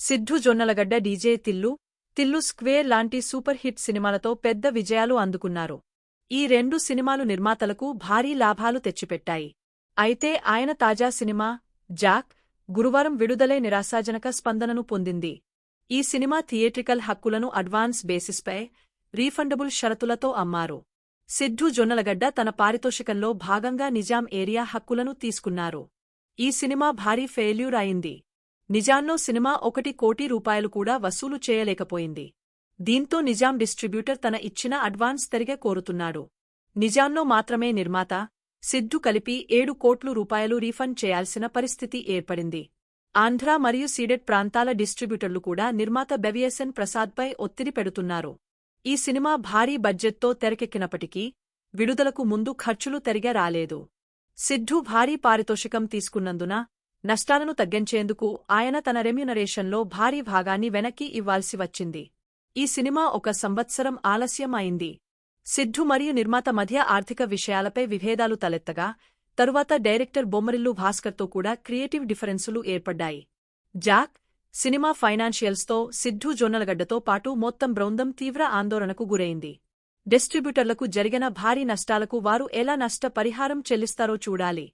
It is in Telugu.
సిద్ధూ జొన్నలగడ్డ డీజే తిల్లు స్క్వేర్ లాంటి సూపర్ హిట్ సినిమాలతో పెద్ద విజయాలు అందుకున్నారు. ఈ రెండు సినిమాలు నిర్మాతలకు భారీ లాభాలు తెచ్చిపెట్టాయి. అయితే ఆయన తాజా సినిమా జాక్ గురువారం విడుదలై నిరాశాజనక స్పందనను పొందింది. ఈ సినిమా థియేట్రికల్ హక్కులను అడ్వాన్స్ బేసిస్పై రీఫండబుల్ షరతులతో అమ్మారు. సిద్ధూ జొన్నలగడ్డ తన పారితోషికంలో భాగంగా నిజాం ఏరియా హక్కులను తీసుకున్నారు. ఈ సినిమా భారీ ఫెయిల్యూర్ అయింది. నిజాంలో సినిమా 1 కోటి రూపాయలు కూడా వసూలు చేయలేకపోయింది. దీంతో నిజాం డిస్ట్రిబ్యూటర్ తన ఇచ్చిన అడ్వాన్స్ తిరిగే కోరుతున్నాడు. నిజాంలో మాత్రమే నిర్మాత, సిద్ధూ కలిపి 7 కోట్ల రూపాయలు రీఫండ్ చేయాల్సిన పరిస్థితి ఏర్పడింది. ఆంధ్ర మరియు సీడెడ్ ప్రాంతాల డిస్ట్రిబ్యూటర్లు కూడా నిర్మాత బెవిఎస్ఎన్ ప్రసాద్పై ఒత్తిడి పెడుతున్నారు. ఈ సినిమా భారీ బడ్జెట్తో తెరకెక్కినప్పటికీ విడుదలకు ముందు ఖర్చులు తిరిగి రాలేదు. సిద్ధూ భారీ పారితోషికం తీసుకున్నందున నష్టాలను తగ్గించేందుకు ఆయన తన రెమ్యునరేషన్లో భారీ భాగాన్ని వెనక్కి ఇవ్వాల్సి వచ్చింది. ఈ సినిమా 1 సంవత్సరం ఆలస్యం అయింది. సిద్ధూ మరియు నిర్మాత మధ్య ఆర్థిక విషయాలపై విభేదాలు తలెత్తగా తరువాత డైరెక్టర్ బొమ్మరిల్లు భాస్కర్తో కూడా క్రియేటివ్ డిఫరెన్సులు ఏర్పడ్డాయి. జాక్ సినిమా ఫైనాన్షియల్స్తో సిద్ధూ జొన్నలగడ్డతో పాటు మొత్తం బృందం తీవ్ర ఆందోళనకు గురైంది. డిస్ట్రిబ్యూటర్లకు జరిగిన భారీ నష్టాలకు వారు ఎలా నష్ట పరిహారం చెల్లిస్తారో చూడాలి.